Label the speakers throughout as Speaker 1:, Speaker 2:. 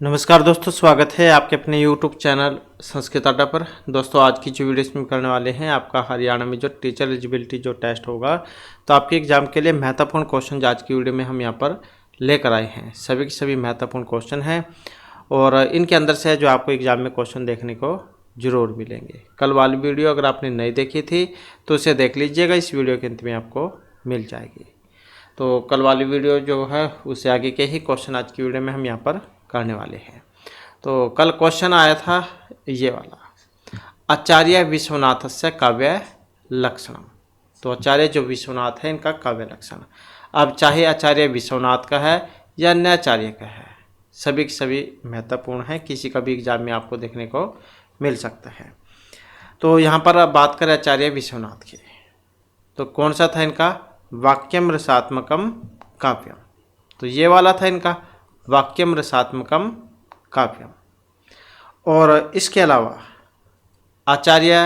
Speaker 1: नमस्कार दोस्तों, स्वागत है आपके अपने YouTube चैनल संस्कृत अड्डा पर। दोस्तों आज की जो वीडियो इसमें करने वाले हैं, आपका हरियाणा में जो टीचर एलिजिबिलिटी जो टेस्ट होगा, तो आपके एग्जाम के लिए महत्वपूर्ण क्वेश्चन आज की वीडियो में हम यहाँ पर लेकर आए हैं। सभी के सभी महत्वपूर्ण क्वेश्चन हैं और इनके अंदर से जो आपको एग्जाम में क्वेश्चन देखने को जरूर मिलेंगे। कल वाली वीडियो अगर आपने नहीं देखी थी तो उसे देख लीजिएगा, इस वीडियो के अंत में आपको मिल जाएगी। तो कल वाली वीडियो जो है उससे आगे के ही क्वेश्चन आज की वीडियो में हम यहाँ पर करने वाले हैं। तो कल क्वेश्चन आया था ये वाला, आचार्य विश्वनाथस्य काव्य लक्षणम। तो आचार्य जो विश्वनाथ है इनका काव्य लक्षण, अब चाहे आचार्य विश्वनाथ का है या अन्य आचार्य का है, सभी के सभी महत्वपूर्ण है, किसी का भी एग्जाम में आपको देखने को मिल सकता है। तो यहाँ पर अब बात करें आचार्य विश्वनाथ की, तो कौन सा था इनका, वाक्यम रसात्मकम काव्यम। तो ये वाला था इनका वाक्यम रसात्मकम काव्यम। और इसके अलावा आचार्य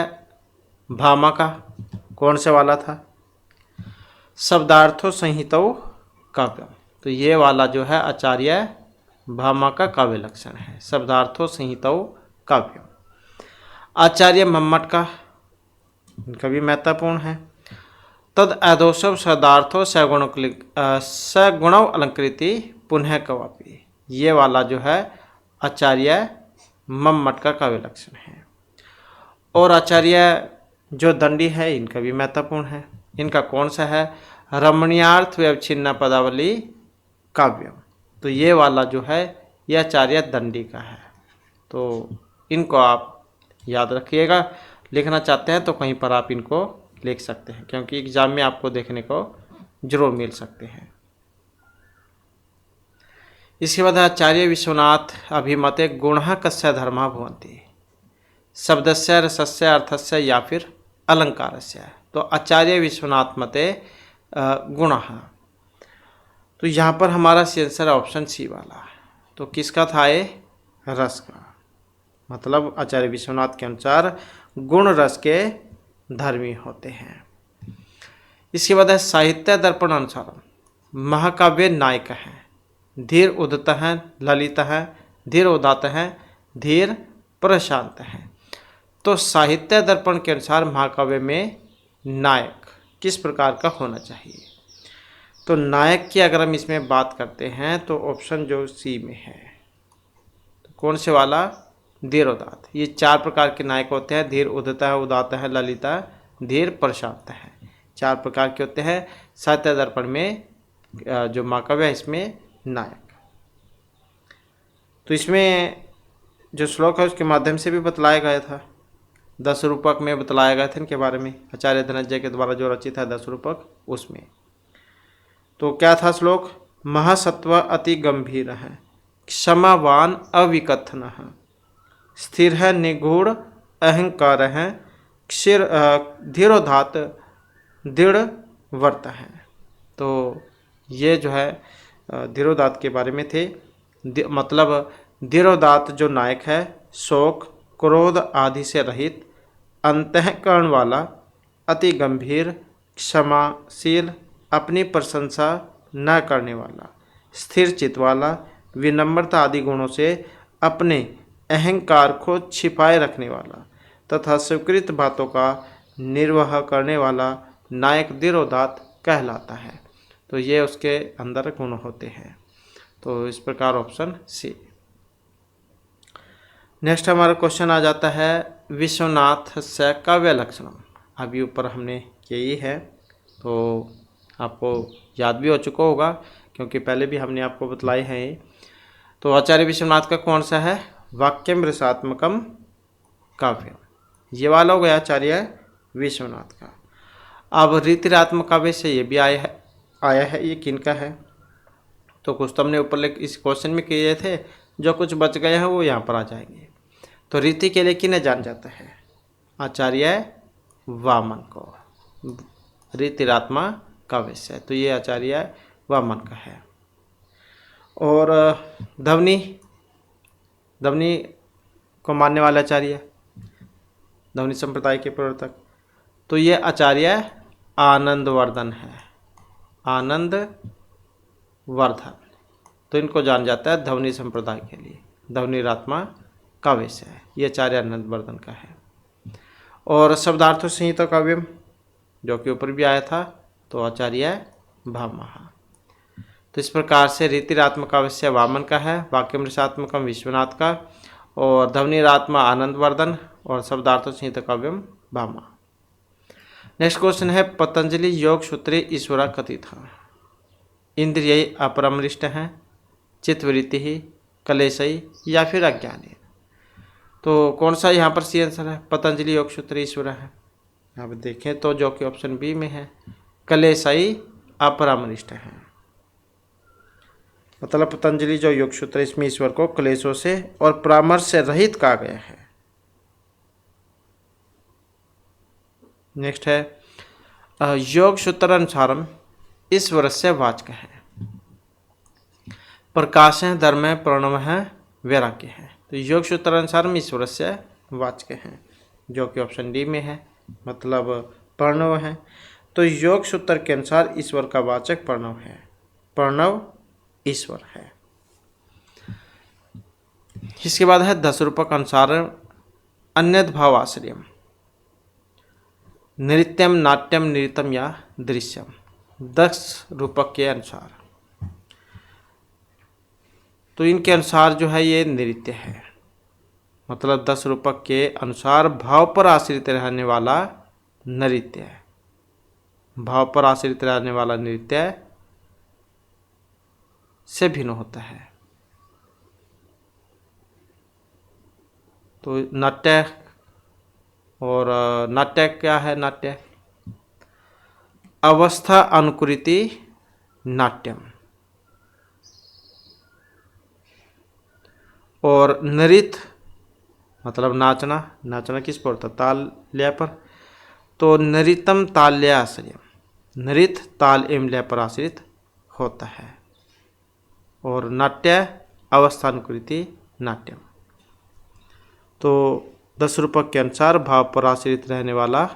Speaker 1: भामा का कौन से वाला था, शब्दार्थो संहितो काव्यम। तो ये वाला जो है आचार्य भामा का काव्य लक्षण है, शब्दार्थो संहितो काव्यम। आचार्य मम्मट का, इनका भी महत्वपूर्ण है, तद अदोषव शब्दार्थो सगुण अलंकृति पुनः कवापी। ये वाला जो है आचार्य मम्मट का काव्य लक्षण है। और आचार्य जो दंडी है इनका भी महत्वपूर्ण है, इनका कौन सा है, रमणीयार्थ व्यवच्छिन्न पदावली काव्यम। तो ये वाला जो है यह आचार्य दंडी का है। तो इनको आप याद रखिएगा, लिखना चाहते हैं तो कहीं पर आप इनको लिख सकते हैं, क्योंकि एग्जाम में आपको देखने को जरूर मिल सकते हैं। इसके बाद आचार्य विश्वनाथ अभिमते गुणः कस्य धर्मः भवन्ति, शब्दस्य रसस्य अर्थस्य या फिर अलंकारस्य। तो आचार्य विश्वनाथ मते गुणः, तो यहाँ पर हमारा आंसर ऑप्शन सी वाला। तो किसका था ये, रस का, मतलब आचार्य विश्वनाथ के अनुसार गुण रस के धर्मी होते हैं। इसके बाद है साहित्य दर्पण अनुसार महाकाव्य नायक हैं, धीर उदित हैं, ललित हैं, धीर उदात हैं, धीर प्रशांत हैं। तो साहित्य दर्पण के अनुसार महाकाव्य में नायक किस प्रकार का होना चाहिए। तो नायक की अगर हम इसमें बात करते हैं तो ऑप्शन जो सी में है, तो कौन से वाला, धीर उदात। ये चार प्रकार के नायक होते हैं, धीर उदित है, उदात है, ललिता, धीर प्रशांत है, चार प्रकार के होते हैं साहित्य दर्पण में जो महाकाव्य है इसमें नायक। तो इसमें जो श्लोक है उसके माध्यम से भी बतलाया गया था, 10 रूपक में बतलाया गया था इनके बारे में, आचार्य धनंजय के द्वारा जो रचित है 10 रूपक उसमें। तो क्या था श्लोक, महासत्व अति गंभीर है, क्षमावान अविकथन है, स्थिर है निगूढ़ अहंकार है, क्षीर धीरोदात दृढ़ वर्त है। तो ये जो है धीरोदात के बारे में थे, मतलब धीरोदात जो नायक है शोक क्रोध आदि से रहित, अंतःकरण वाला, अति गंभीर, क्षमाशील, अपनी प्रशंसा न करने वाला, स्थिर चित्त वाला, विनम्रता आदि गुणों से अपने अहंकार को छिपाए रखने वाला तथा स्वीकृत बातों का निर्वाह करने वाला नायक धीरोदात कहलाता है। तो ये उसके अंदर गुण होते हैं। तो इस प्रकार ऑप्शन सी। नेक्स्ट हमारा क्वेश्चन आ जाता है विश्वनाथ से काव्य लक्षणम। अभी ऊपर हमने यही है, तो आपको याद भी हो चुका होगा क्योंकि पहले भी हमने आपको बतलाई है ये। तो आचार्य विश्वनाथ का कौन सा है, वाक्यम रसात्मकम काव्यम, ये वाला हो गया आचार्य विश्वनाथ का। अब रीतिरात्मक काव्य से ये भी आया है, ये किनका है। तो कुछ तो हमने ऊपर इस क्वेश्चन में किए थे, जो कुछ बच गए हैं वो यहाँ पर आ जाएंगे। तो रीति के लिए किन्हें जान जाता है, आचार्य वामन को, रीतिरात्मा काव्य से। तो ये आचार्य वामन का है। और धवनी को मानने वाले आचार्य, धवनी संप्रदाय के प्रवर्तक, तो ये आचार्य आनंदवर्धन है, आनंदवर्धन। तो इनको जान जाता है धवनी संप्रदाय के लिए, ध्वनिरात्मा काव्य है। ये आचार्य आनंदवर्धन का है। और शब्दार्थो संहिता काव्यम जो कि ऊपर भी आया था तो आचार्य भामह। तो इस प्रकार से रीतिरात्मक काव्य वामन का है, वाक्यमृषात्मकम विश्वनाथ का, और ध्वनिरात्मा आनंदवर्धन, और शब्दार्थो संहिता काव्यम भामा। नेक्स्ट क्वेश्चन है पतंजलि योग सूत्रे ईश्वरा कथित इंद्रिय अपरमृष्ट हैं, चित्तवृत्ति ही, कलेशई या फिर अज्ञानी। तो कौन सा यहाँ पर सी आंसर है? पतंजलि योग सूत्र ईश्वर है। यहाँ पर देखें तो जो कि ऑप्शन बी में है, कलेशई अपरमृष्ट हैं। मतलब पतंजलि जो योग सूत्र इसमें ईश्वर को क्लेशों से और परामर्श से रहित कहा गया है। नेक्स्ट है योग सूत्र अनुसारम ईश्वर से वाचक है, प्रकाश है, धर्म है, प्रणव है, वैराग्य है। तो योग सूत्र अनुसार ईश्वर से वाचक हैं जो कि ऑप्शन डी में है, मतलब प्रणव है। तो योग सूत्र के अनुसार ईश्वर का वाचक प्रणव है, प्रणव ईश्वर है। इसके बाद है 10 रूपक अनुसार अन्यद भाव आश्रयम, नृत्यम, नाट्यम, नृत्यम या दृश्यम। 10 रूपक के अनुसार, तो इनके अनुसार जो है ये नृत्य है। मतलब 10 रूपक के अनुसार भाव पर आश्रित रहने वाला नृत्य है। भाव पर आश्रित रहने वाला नृत्य से भिन्न होता है। तो नाट्य, और नाट्य क्या है? नाट्य अवस्था अनुकृति नाट्यम, और नृत्य मतलब नाचना। नाचना किस पर होता? ताल लय पर। तो नृत्यम ताल लय आश्रय, नृत्य ताल एवं लय पर आश्रित होता है। और नाट्य अवस्थानुकृति नाट्यम। तो 10 रूपक के अनुसार भाव पर आश्रित रहने वाला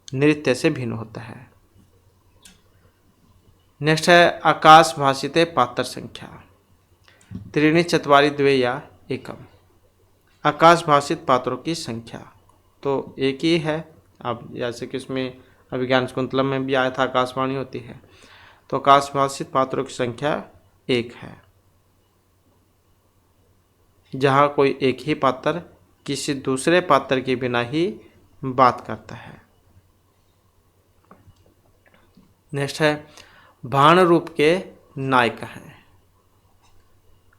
Speaker 1: नृत्य से भिन्न होता है। नेक्स्ट है आकाश भाषिते पात्र संख्या, त्रीणि चत्वारि द्वे या एकम। आकाश भाषित पात्रों की संख्या तो एक ही है। अब जैसे कि इसमें अभिज्ञान शाकुंतलम में भी आया था आकाशवाणी होती है, तो आकाश भाषित पात्रों की संख्या 1 है, जहाँ कोई एक ही पात्र किसी दूसरे पात्र के बिना ही बात करता है। नेक्स्ट है भाण रूप के नायक हैं,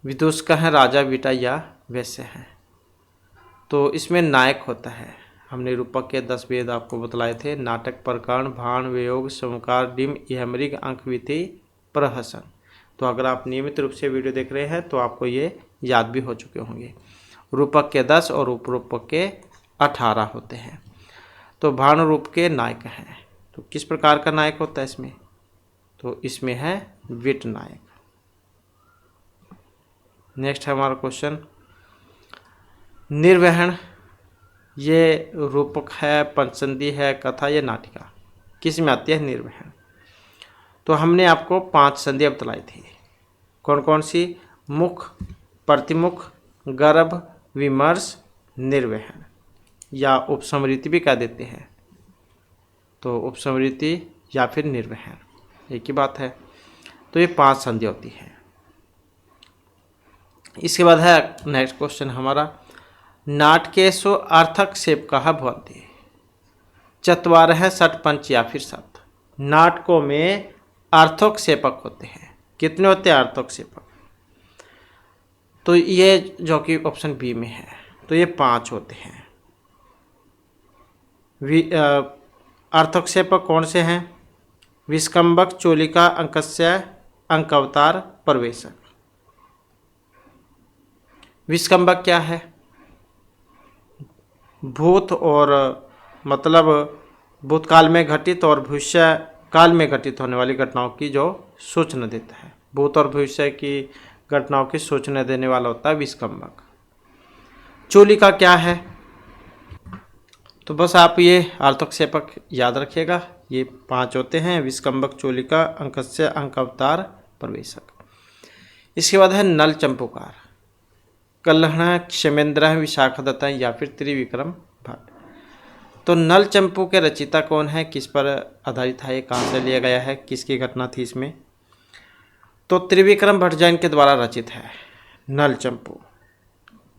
Speaker 1: विदूषक हैं, राजा, बेटा या वैसे हैं। तो इसमें नायक होता है। हमने रूपक के 10 भेद आपको बतलाए थे, नाटक, प्रकरण, भाण, वियोग, समकार, डिम, इहमृग, अंकविधि, प्रहसन। तो अगर आप नियमित रूप से वीडियो देख रहे हैं तो आपको ये याद भी हो चुके होंगे। रूपक के 10 और उपरूपक के 18 होते हैं। तो भाण रूप के नायक हैं। तो किस प्रकार का नायक होता है इसमें? तो इसमें है विट नायक। नेक्स्ट है हमारा क्वेश्चन निर्वहन। ये रूपक है, पंचसंधि है, कथा या नाटिका, किस में आती है निर्वहन? तो हमने आपको 5 संधियाँ बतलाई थी। कौन कौन सी? मुख, प्रतिमुख, गर्भ, विमर्श, निर्वहन, या उपसमृति भी कह देते हैं। तो उपसमृति या फिर निर्वहन एक ही बात है। तो ये 5 संधियाँ होती हैं। इसके बाद है नेक्स्ट क्वेश्चन हमारा नाटकेषु अर्थक्षेपकाः भवन्ति, चत्वारः षट् पंच या फिर 7। नाटकों में अर्थोक्षेपक होते हैं। कितने होते हैं अर्थोक्षेपक? तो ये जो कि ऑप्शन बी में है, तो ये 5 होते हैं। अर्थोक्षेपक कौन से हैं? विस्कंबक, चोलिका, अंकस्य, अंकअवतार, प्रवेशक। विस्कंबक क्या है? भूत और मतलब भूतकाल में घटित और भविष्य काल में घटित होने वाली घटनाओं की जो सूचना देता है। भूत और भविष्य की घटनाओं की सूचना देने वाला होता है विस्कंबक। चोलिका क्या है? तो बस आप ये अर्थोक्षेपक याद रखिएगा। ये 5 होते हैं, विस्कंबक, चोलिका, अंकस्य, अंकअवतार, प्रवेशक। इसके बाद है नल चंपूकार। कल्हण, क्षेमेंद्र, विशाखदत्ता या फिर त्रिविक्रम भट्ट। तो नल चंपू के रचयिता कौन है, किस पर आधारित है, कहाँ से लिया गया है, किसकी घटना थी इसमें? तो त्रिविक्रम भट्ट जैन के द्वारा रचित है नल चंपू।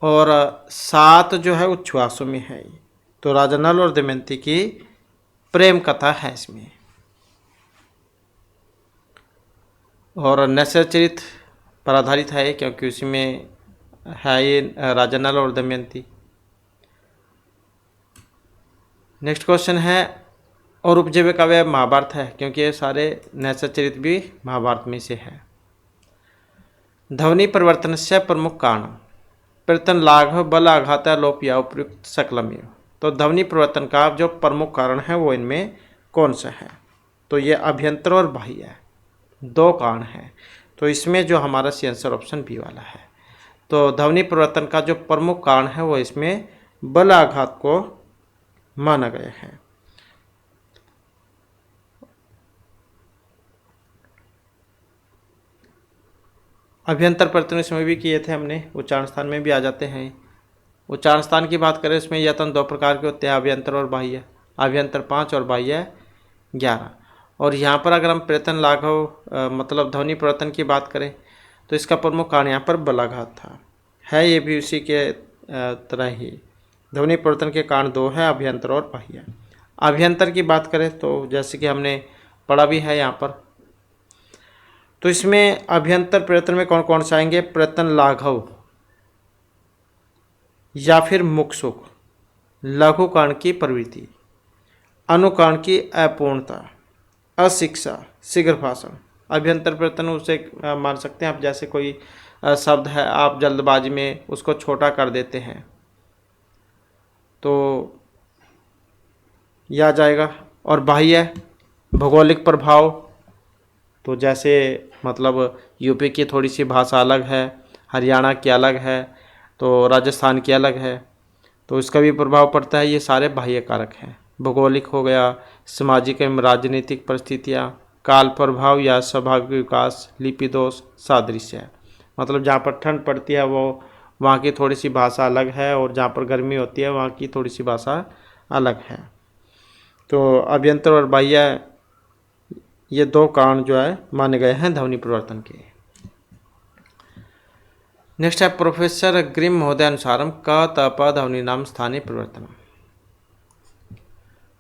Speaker 1: और 7 जो है उच्छ्वासों में है। तो राजा नल और दमयंती की प्रेम कथा है इसमें। और नैषधीयचरित पर आधारित है क्योंकि उसी में है ये राजा नल और दमयंती। नेक्स्ट क्वेश्चन है, और उपजीव्य काव्य महाभारत है क्योंकि ये सारे नैषधीयचरित भी महाभारत में से है। ध्वनि परिवर्तन से प्रमुख कारण प्रयत्न लाघव बल आघात लोप या उपयुक्त सकलमेव। तो ध्वनि परिवर्तन का जो प्रमुख कारण है वो इनमें कौन सा है? तो ये अभ्यंतर और बाह्य है, 2 कारण हैं। तो इसमें जो हमारा सी आंसर ऑप्शन बी वाला है। तो ध्वनि परिवर्तन का जो प्रमुख कारण है वो इसमें बल आघात को माना गया है। अभ्यंतर परिवर्तन इसमें भी किए थे हमने, उच्चारण स्थान में भी आ जाते हैं। उच्चारण स्थान की बात करें इसमें यतन 2 प्रकार के होते हैं, अभ्यंतर और बाह्य। अभ्यंतर 5 और बाह्य 11। और यहाँ पर अगर हम प्रयत्न लाघव मतलब ध्वनि परिवर्तन की बात करें तो इसका प्रमुख कारण यहाँ पर बलाघात था, है ये भी उसी के तरह ही। ध्वनि परिवर्तन के कारण 2 है, अभ्यंतर और बाह्य। अभ्यंतर की बात करें तो जैसे कि हमने पढ़ा भी है यहाँ पर, तो इसमें अभ्यंतर प्रयत्न में कौन कौन से आएंगे? प्रयत्न लाघव या फिर मुक्सुक, लघु कर्ण की प्रवृत्ति, अनुकर्ण की अपूर्णता, अशिक्षा, शीघ्र भाषण। अभ्यंतर प्रयत्न उसे मान सकते हैं आप, जैसे कोई शब्द है आप जल्दबाजी में उसको छोटा कर देते हैं तो यह आ जाएगा। और बाह्य भौगोलिक प्रभाव, तो जैसे मतलब यूपी की थोड़ी सी भाषा अलग है, हरियाणा की अलग है, तो राजस्थान की अलग है, तो इसका भी प्रभाव पड़ता है। ये सारे बाह्य कारक हैं। भौगोलिक हो गया, सामाजिक एवं राजनीतिक परिस्थितियाँ, काल प्रभाव या स्वाभाविक विकास, लिपि दोष, सादृश्य। मतलब जहाँ पर ठंड पड़ती है वो वहाँ की थोड़ी सी भाषा अलग है, और जहाँ पर गर्मी होती है वहाँ की थोड़ी सी भाषा अलग है। तो अभ्यंतर और बाह्य ये 2 कारण जो है माने गए हैं ध्वनि परिवर्तन के। नेक्स्ट है, प्रोफेसर ग्रिम महोदय अनुसारम क त प ध्वनि नाम स्थानीय परिवर्तन।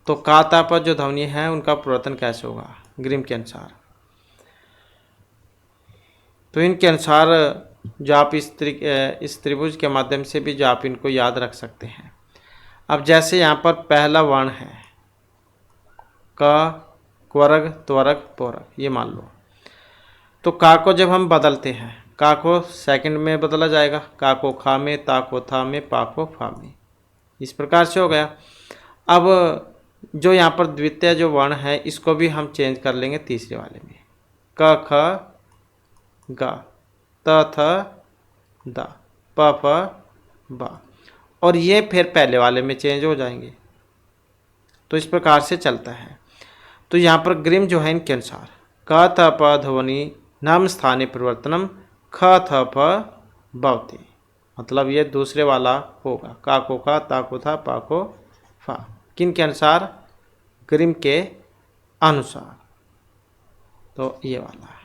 Speaker 1: तो का ता प जो ध्वनि है उनका परिवर्तन कैसे होगा ग्रिम के अनुसार? तो इनके अनुसार जो आप इस त्रिभुज के माध्यम से भी जो आप इनको याद रख सकते हैं। अब जैसे यहाँ पर पहला वर्ण है क, क्वरग, त्वरग, पोरग, ये मान लो। तो का को जब हम बदलते हैं, का को सेकंड में बदला जाएगा, का को खा में, ता को था में, पा को फा में, इस प्रकार से हो गया। अब जो यहाँ पर द्वितीय जो वर्ण है इसको भी हम चेंज कर लेंगे तीसरे वाले में, क ख गा, त थ दा, प फ बा, और ये फिर पहले वाले में चेंज हो जाएंगे। तो इस प्रकार से चलता है। तो यहाँ पर ग्रिम जो है इनके अनुसार क थ प ध्वनि नाम स्थानीय परिवर्तनम ख थ प भवति, मतलब ये दूसरे वाला होगा, का को का, ता को था, पा को फा। किन के अनुसार? ग्रिम के अनुसार। तो ये वाला है।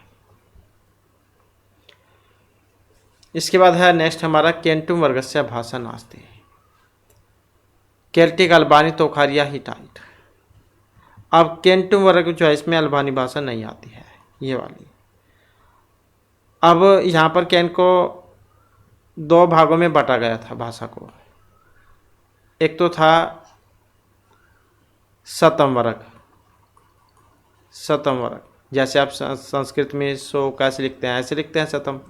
Speaker 1: इसके बाद है नेक्स्ट हमारा केंटुम वर्गस्य भाषा नास्ति, केल्टिक, अल्बानी, तोखारिया, हिटाइट। अब केंटुम वर्ग जो है इसमें अल्बानी भाषा नहीं आती है, ये वाली। अब यहाँ पर केन को 2 भागों में बांटा गया था भाषा को। एक तो था सतम वर्ग, सतम वर्ग जैसे आप संस्कृत में सो कैसे लिखते हैं ऐसे लिखते हैं सतम।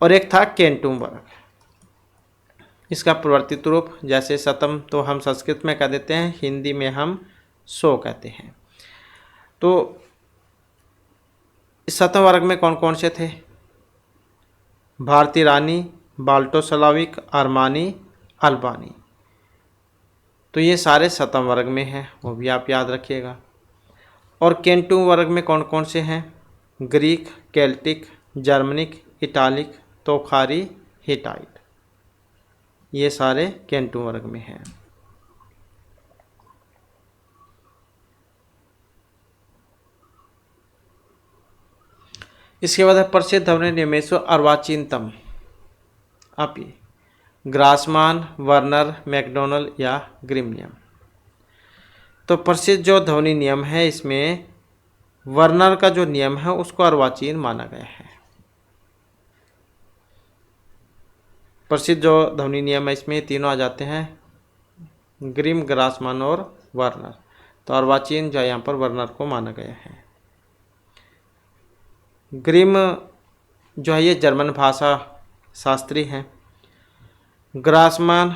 Speaker 1: और एक था केंटुम वर्ग, इसका परिवर्तित रूप, जैसे सतम तो हम संस्कृत में कह देते हैं, हिंदी में हम सो कहते हैं। तो इस सतम वर्ग में कौन कौन से थे? भारतीय रानी, बाल्टो स्लाविक, अरमानी, अल्बानी। तो ये सारे सतम वर्ग में हैं, वो भी आप याद रखिएगा। और केंटुम वर्ग में कौन कौन से हैं? ग्रीक, केल्टिक, जर्मनिक, इटालिक, तोखारी, हिटाइट। ये सारे केंटू वर्ग में हैं। इसके बाद है प्रसिद्ध ध्वनि नियमेशु अर्वाचीनतम अपि ग्रासमान, वर्नर, मैकडोनल या ग्रिम नियम। तो प्रसिद्ध जो ध्वनि नियम है इसमें वर्नर का जो नियम है उसको अर्वाचीन माना गया है। प्रसिद्ध जो ध्वनि नियम है इसमें तीनों आ जाते हैं, ग्रिम, ग्रासमान और वर्नर। तो अर्वाचीन जो यहाँ पर वर्नर को माना गया है। ग्रिम जो है ये जर्मन भाषा शास्त्री हैं। ग्रासमान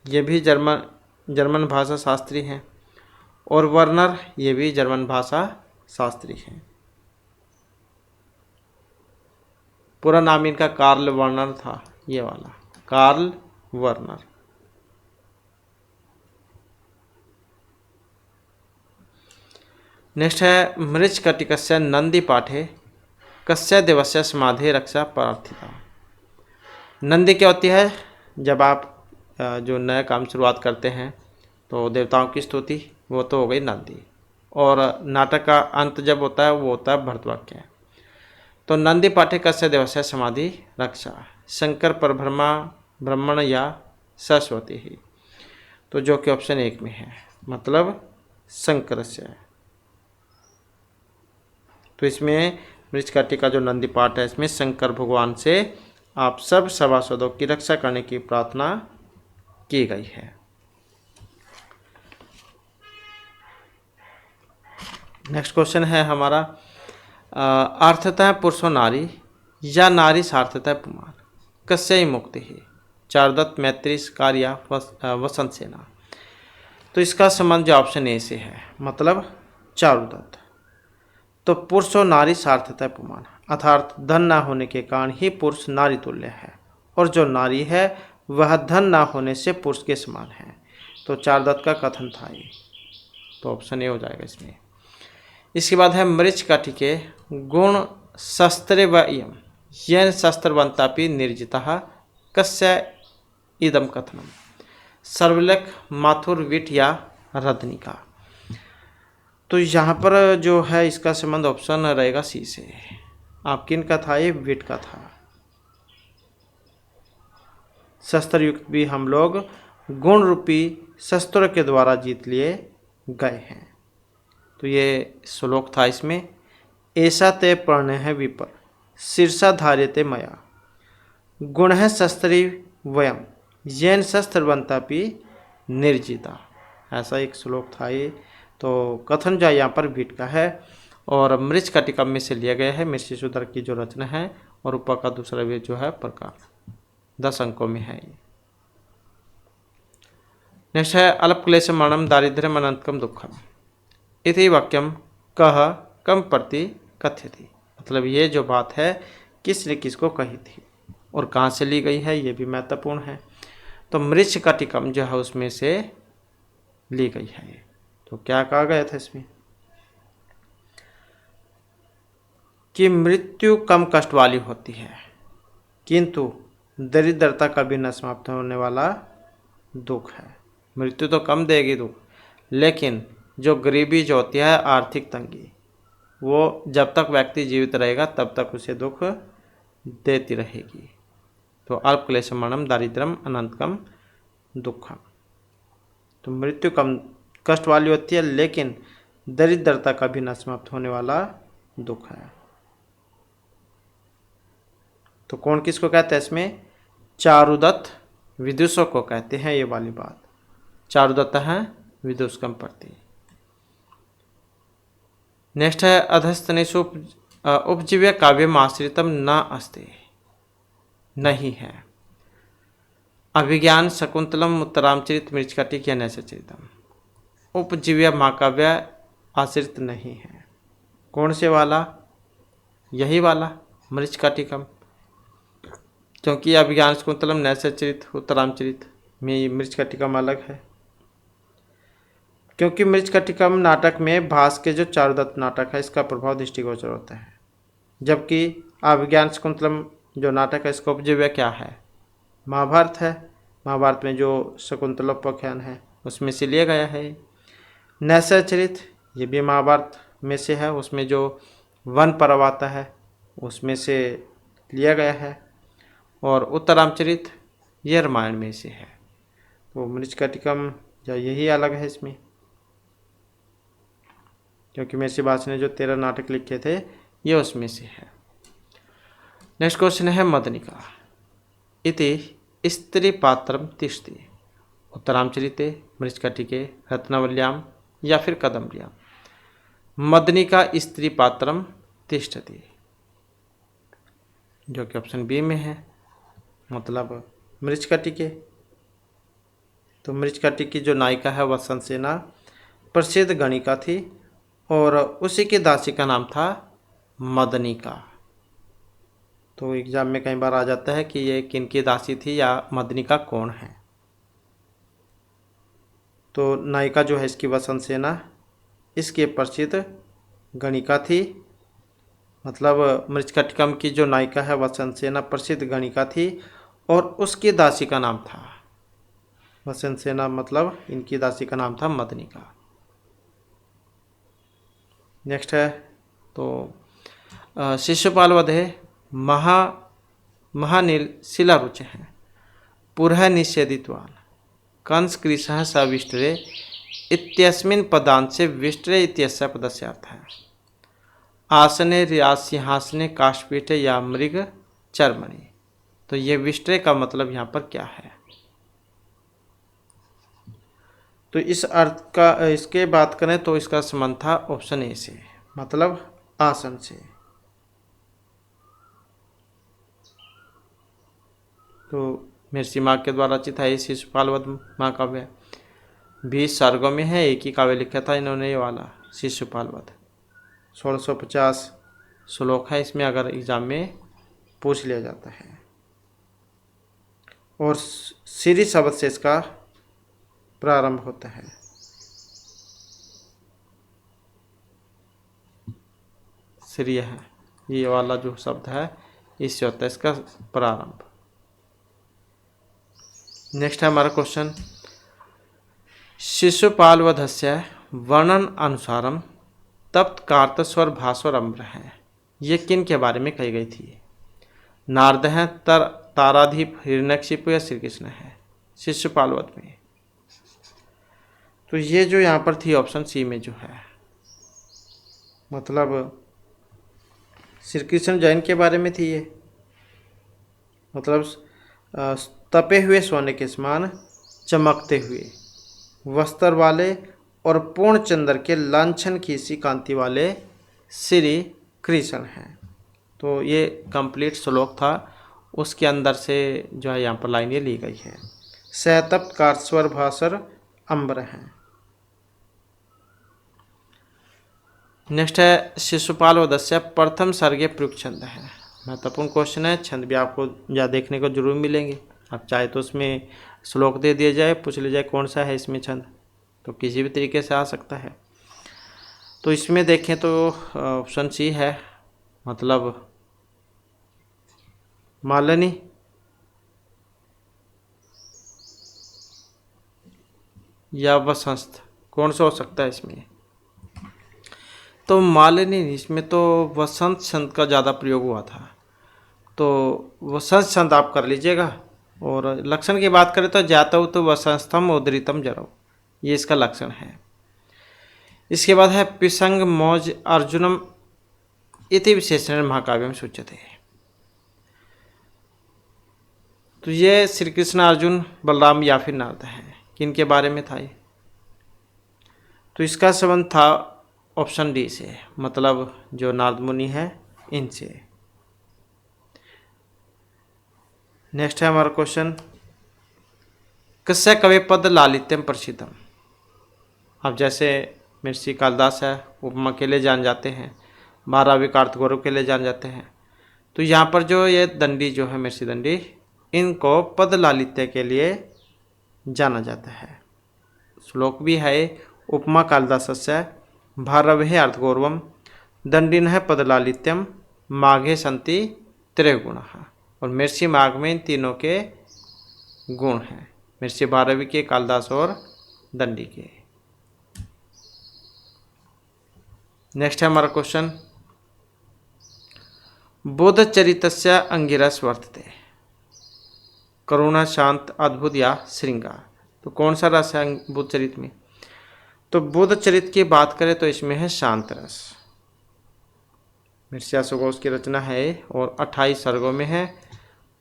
Speaker 1: ये भी जर्मन भाषा शास्त्री हैं। और वर्नर ये भी जर्मन भाषा शास्त्री हैं। पूरा नाम इनका कार्ल वर्नर था, ये वाला कार्ल वर्नर। नेक्स्ट है मृच्छकटिकस्य नंदी पाठे कस्य देवस्य समाधि रक्षा प्रार्थिता। नंदी क्या होती है? जब आप जो नया काम शुरुआत करते हैं तो देवताओं की स्तुति, वो तो हो गई नंदी। और नाटक का अंत जब होता है वो होता है भरतवाक्य। तो नंदी पाठे कस्य देवस्य समाधि रक्षा, शंकर पर ब्रह्मण या सरस्वती ही। तो जो कि ऑप्शन 1 में है, मतलब शंकर से। तो इसमें मृच्छकटि का जो नंदी पाठ है इसमें शंकर भगवान से आप सब सभासदों की रक्षा करने की प्रार्थना की गई है। नेक्स्ट क्वेश्चन है हमारा अर्थतः पुरुषो नारी या नारी सार्थतः पुमान कस्य मुक्ति ही। चारुदत्त, मैत्री, शिकार या वसंत सेना। तो इसका संबंध जो ऑप्शन ए से है, मतलब चारुदत्त। तो पुरुष और नारी सार्थतः पुमान, अर्थात धन ना होने के कारण ही पुरुष नारी तुल्य है, और जो नारी है वह धन ना होने से पुरुष के समान है। तो चारुदत्त का कथन था ये, तो ऑप्शन ए हो जाएगा इसमें। इसके बाद है मृच्छकटि के गुण शस्त्रे व इयम येन शस्त्रवंतापि निर्जितः कस्य इदम कथनम। सर्वलेख, माथुर, विट या रदनिका। तो यहाँ पर जो है इसका संबंध ऑप्शन रहेगा सी से। आप किन का था? ये विट का था। शस्त्र युक्त भी हम लोग गुण रूपी शस्त्रों के द्वारा जीत लिए गए हैं। तो ये श्लोक था इसमें। ऐसा ते पढ़ने है विपर शीर्षा धार्यते मया गुण है शस्त्री वयम येन शस्त्र बनतापि निर्जिता। ऐसा एक श्लोक था ये। तो कथन जो यहाँ पर विट का है और मृच्छकटिकम में से लिया गया है। मृच्छसूदर की जो रचना है और ऊपर का दूसरा भी जो है प्रकार 10 अंकों में है ये। नेक्स्ट है अल्पक्लेश मरणम दारिद्र्यम अनंतकम दुखम इति वाक्यम कह कम प्रति कथ्यति। मतलब ये जो बात है किसने किसको कही थी और कहाँ से ली गई है, ये भी महत्वपूर्ण है। तो मृच्छकटिकम जो है उसमें से ली गई है ये। तो क्या कहा गया था इसमें कि मृत्यु कम कष्ट वाली होती है, किंतु दरिद्रता कभी न समाप्त होने वाला दुख है। मृत्यु तो कम देगी दुख, लेकिन जो गरीबी जो होती है, आर्थिक तंगी, वो जब तक व्यक्ति जीवित रहेगा तब तक उसे दुख देती रहेगी। तो अल्पक्लेशम मरणम दारिद्र्यम अनंतकम दुखम। तो मृत्यु कम कष्ट वाली होती है, लेकिन दरिद्रता कभी न समाप्त होने वाला दुख है। तो कौन किसको कहते हैं इसमें? चारुदत्त विदुषों को कहते हैं ये वाली बात। चारुदत्त है विदुषकम प्रति। नेक्स्ट है अधस्तनेषु उपजीव्य काव्यम आश्रितम न अस्ति, नहीं है। अभिज्ञान, शकुंतलम, उत्तरामचरित, मृच्छकटिक या नैषधीयम। उपजीव्य महाकाव्य आश्रित नहीं है। कौन से वाला? यही वाला मृच्छकटिकम, क्योंकि अभिज्ञान, शकुंतलम, नैषधीयम, उत्तरामचरित में मृच्छकटिकम अलग है। क्योंकि मृच्छकटिकम नाटक में भास के जो चारुदत्त नाटक है इसका प्रभाव दृष्टिगोचर होता है, जबकि अभिज्ञान, शकुंतलम जो नाटक है इसका उपजीव्य क्या है? महाभारत है। महाभारत में जो शकुंतलोपाख्यान है उसमें से लिया गया है। नैसचरित ये भी महाभारत में से है, उसमें जो वन पर्व आता है उसमें से लिया गया है। और उत्तरामचरित ये रामायण में से है। तो मृच्छकटिकम या यही अलग है इसमें, क्योंकि महर्षि ने जो 13 नाटक लिखे थे ये उसमें से है। नेक्स्ट क्वेश्चन है मदनिका इति स्त्री पात्रम तिष्ठति उत्तरामचरिते, मृच्छकटिके, रत्नवल्याम या फिर कदम्बल्याम। मदनिका स्त्री पात्रम तिष्ठति, जो कि ऑप्शन बी में है, मतलब मृच्छकटिके। तो मृच्छकटिकी जो नायिका है वसंत सेना प्रसिद्ध गणिका थी और उसी की दासी का नाम था मदनिका। तो एग्जाम में कई बार आ जाता है कि ये किनकी दासी थी या मदनिका कौन है। तो नायिका जो है इसकी वसंत सेना, इसकी प्रसिद्ध गणिका थी, मतलब मृच्छकटिकम की जो नायिका है वसंत सेना प्रसिद्ध गणिका थी और उसकी दासी का नाम था वसंत सेना, मतलब इनकी दासी का नाम था मदनिका। नेक्स्ट है तो शिशुपाल वध है महानील शिलारुच है पुरः निषेधितवान कंस कृशः स विष्टरे इत्यस्मिन् पदांशे विष्टरे इत्यस्य पदस्य अर्थ है आसने सिंहासने काशपीठे या मृग चर्मणि। तो ये विष्टरे का मतलब यहाँ पर क्या है? तो इस अर्थ का इसके बात करें तो इसका संबंध था ऑप्शन ए से, मतलब आसन से। तो महर्षि माँ के द्वारा रचित है शिशुपाल वध महाकाव्य। 20 सर्गों में है, एक ही काव्य लिखा था इन्होंने ये वाला शिशुपाल वध। 1650 श्लोक है इसमें, अगर एग्जाम में पूछ लिया जाता है। और श्री शब्द से इसका प्रारंभ होता है। श्री है ये वाला जो शब्द है इससे होता है इसका प्रारंभ। नेक्स्ट है हमारा क्वेश्चन शिशुपाल वधस्य वर्णन अनुसारम तप्त कार्तस्वर भास्वर अम्र है, ये किन के बारे में कही गई थी? नारद है, ताराधीप, हिरण्यकशिपु या श्री कृष्ण है शिशुपाल वध में? तो ये जो यहाँ पर थी ऑप्शन सी में जो है, मतलब श्री कृष्ण जैन के बारे में थी ये, मतलब तपे हुए सोने के समान चमकते हुए वस्त्र वाले और पूर्ण चंद्र के लांछन की सी कांति वाले श्री कृष्ण हैं। तो ये कंप्लीट श्लोक था, उसके अंदर से जो है यहाँ पर लाइनें ली गई है। सहतप्त कार्तस्वर भास्वर अम्बर हैं। नेक्स्ट है शिशुपाल वधस्य प्रथम सर्गे प्रयुक्त छंद है। महत्वपूर्ण क्वेश्चन है, छंद भी आपको या देखने को जरूर मिलेंगे। आप चाहे तो उसमें श्लोक दे दिया जाए, पूछ लिया जाए कौन सा है इसमें छंद, तो किसी भी तरीके से आ सकता है। तो इसमें देखें तो ऑप्शन सी है, मतलब मालिनी, या वसंत, कौन सा हो सकता है इसमें? तो मालिनी, इसमें तो वसंत छंद का ज़्यादा प्रयोग हुआ था, तो वसंत छंद आप कर लीजिएगा। और लक्षण की बात करें तो जातव तो वसंतम उदरितम जरव, ये इसका लक्षण है। इसके बाद है पिसंग मौज अर्जुनम इति विशेषण महाकाव्य में सूचित है। तो ये श्री कृष्ण, अर्जुन, बलराम या फिर नारद हैं, किन के बारे में था ये? तो इसका संबंध था ऑप्शन डी से, मतलब जो नारद मुनि है इनसे। नेक्स्ट है हमारा क्वेश्चन कस्य कवि पद लालित्यम प्रसिद्धम। अब जैसे महर्षि कालिदास है उपमा के लिए जान जाते हैं, महारावी कार्तगौरव के लिए जान जाते हैं। तो यहाँ पर जो ये दंडी जो है महर्षि दंडी, इनको पद लालित्य के लिए जाना जाता है। श्लोक भी है उपमा कालिदासस्य भारवे अर्थगौरवम दंडिन है पद लालित्यम माघे संति त्रिगुणः। और मिर्ची माघ में इन तीनों के गुण हैं, मिर्ची बारहवीं के, कालिदास और दंडी के। नेक्स्ट है हमारा क्वेश्चन, बुद्ध चरितस्य अंगिरस वर्तते, करुणा, शांत, अद्भुत या श्रृंगार। तो कौन सा रस है बुद्ध चरित में? तो बुद्ध चरित की बात करें तो इसमें है शांत रस। मिर्सिया सुगोस की रचना है और 28 सर्गों में है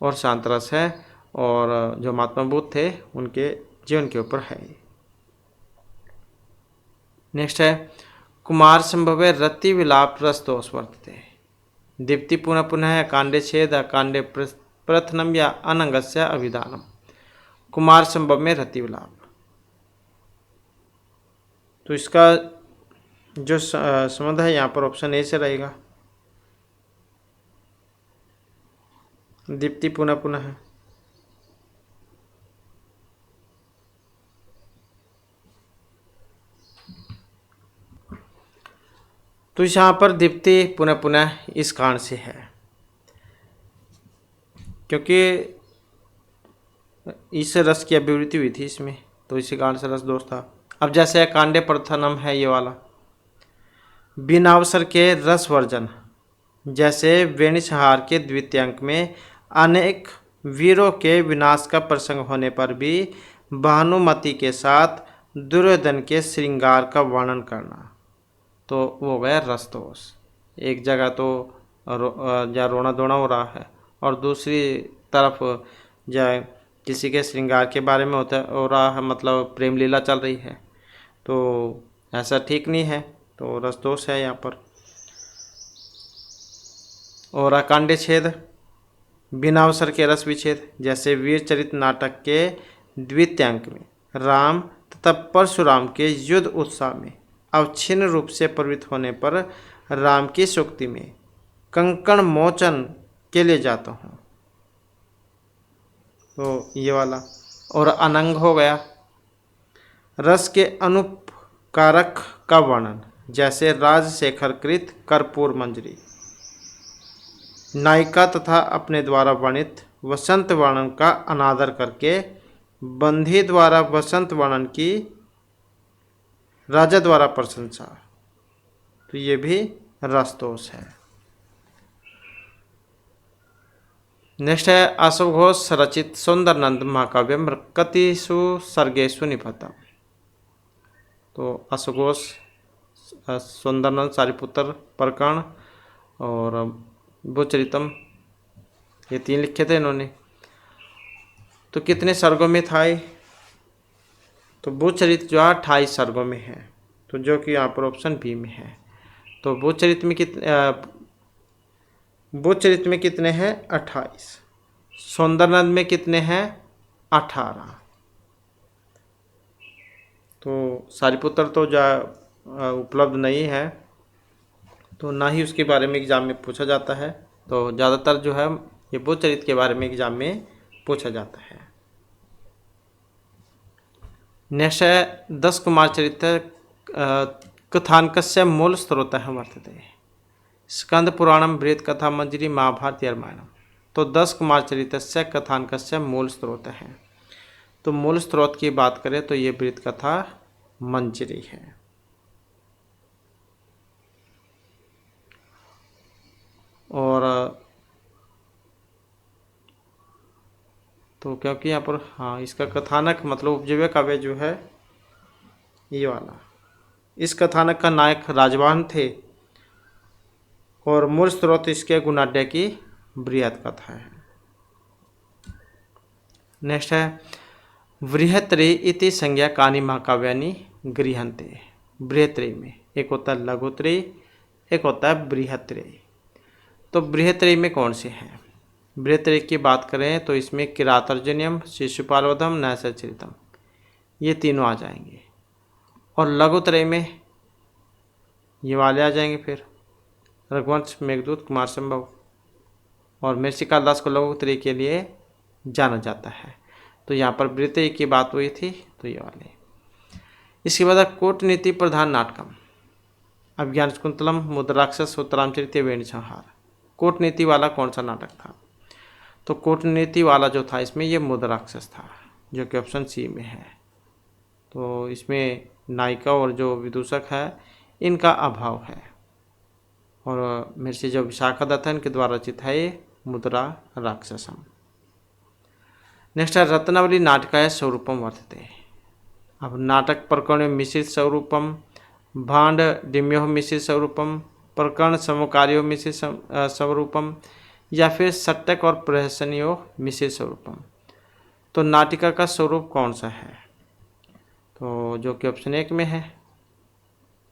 Speaker 1: और शांत रस है, और जो महात्मा बुद्ध थे उनके जीवन के ऊपर है। नेक्स्ट है, कुमार संभवे रति विलाप रस दोष वर्तते, दीप्ति पुनः पुनः, कांडे छेद, कांडे प्रथनम या अनंगस्य अभिधानम। कुमार संभव में रति विलाप, तो इसका जो संबंध है यहाँ पर ऑप्शन ए से रहेगा, दीप्ति पुनः पुनः है। तो यहाँ पर दीप्ति पुनः पुनः इस कारण से है क्योंकि इस रस की अभिवृद्धि हुई थी इसमें, तो इसी कारण से रस दोष था। अब जैसे कांडे प्रथनम है ये वाला, बिना अवसर के रस वर्जन, जैसे वेणिसंहार के द्वितीय अंक में अनेक वीरों के विनाश का प्रसंग होने पर भी भानुमति के साथ दुर्योधन के श्रृंगार का वर्णन करना, तो वो हो गया रस दोष। एक जगह तो या रोना धोना हो रहा है और दूसरी तरफ या किसी के श्रृंगार के बारे में हो रहा है, मतलब प्रेम लीला चल रही है, तो ऐसा ठीक नहीं है, तो रस दोष है यहाँ पर। और अकांडे छेद, बिना अवसर के रस विच्छेद, जैसे वीर चरित नाटक के द्वितीय अंक में राम तथा परशुराम के युद्ध उत्साह में अवच्छिन्न रूप से प्रवृत्त होने पर राम की सूक्ति में कंकण मोचन के लिए जाता हूँ, तो ये वाला। और अनंग हो गया, रस के अनुपकारक का वर्णन, जैसे राजशेखर कृत कर्पूर मंजरी। नायिका तथा अपने द्वारा वर्णित वसंत वर्णन का अनादर करके बंधी द्वारा वसंत वर्णन की राजा द्वारा प्रशंसा, तो ये भी रस दोष है। नेक्स्ट है, अशोक घोष रचित सुंदरनंद महाकाव्य कतिषु सर्गेषु निबद्धम। तो अशोक घोष सुंदरनंद, सारिपुत्र प्रकरण और बुद्धचरितम, ये 3 लिखे थे इन्होंने। तो कितने सर्गों में था ये? तो बुद्धचरित जो है 28 सर्गों में है, तो जो कि यहाँ पर ऑप्शन बी में है। तो बुद्धचरित में कितने हैं? 28। सुंदरनंद में कितने हैं? 18। तो सारिपुत्र तो उपलब्ध नहीं है, तो ना ही उसके बारे में एग्जाम में पूछा जाता है, तो ज़्यादातर जो है ये बुद्धचरित के बारे में एग्जाम में पूछा जाता है। नेक्स्ट है, 10 कुमार चरित्र कथानकस्य मूल स्रोत वर्तते, स्कंद पुराणम, बृहत कथा मंजरी, महाभारत रामायणम। तो 10 कुमार चरित्रस्य कथानकस्य मूल स्रोत हैं, तो मूल स्रोत की बात करें तो ये बृहत कथा मंजरी है। और तो क्योंकि यहाँ पर हाँ इसका कथानक मतलब उपजीव्य काव्य जो है ये वाला, इस कथानक का नायक राजवाहन थे और मूल स्रोत इसके गुणाढ्य की बृहत कथा है। नेक्स्ट है, बृहत्त्रयी इति संज्ञा कानि महाकाव्यानि गृह्यन्ते। बृहत्त्रयी में एक होता है लघुत्रयी, एक होता है बृहत्त्रयी। तो बृहत्त्रयी में कौन से हैं? बृहत्त्रयी की बात करें तो इसमें किरातार्जुनीयम, शिशुपालवधम, नैषधीयचरितम, ये तीनों आ जाएंगे। और लघुत्रयी में ये वाले आ जाएंगे, फिर रघुवंश, मेघदूत, कुमार संभव। और महर्षि कालिदास को लघुत्रयी के लिए जाना जाता है, तो यहाँ पर बृहत्त्रयी की बात हुई थी, तो ये वाले। इसके बाद कूटनीति प्रधान नाटकम, अभिज्ञान शाकुंतलम, मुद्राराक्षस, उत्तरामचरित, वेणुसंहार। कूटनीति वाला कौन सा नाटक था? तो कूटनीति वाला जो था इसमें ये मुद्राक्षस था, जो कि ऑप्शन सी में है। तो इसमें नायिका और जो विदूषक है इनका अभाव है। और मेरे से जो विशाखदत्त है इनके द्वारा रचित है ये मुद्रा राक्षसम। नेक्स्ट है रत्नावली नाटकाय स्वरूपम वर्तते। अब नाटक प्रकरण मिश्रित स्वरूपम, भांड डिम्यो मिश्रित स्वरूपम, प्रकरण समकार्यो मिश्रित स्वरूपम, या फिर सट्टक और प्रहसनियो मिश्रित स्वरूपम। तो नाटिका का स्वरूप कौन सा है? तो जो कि ऑप्शन 1 में है,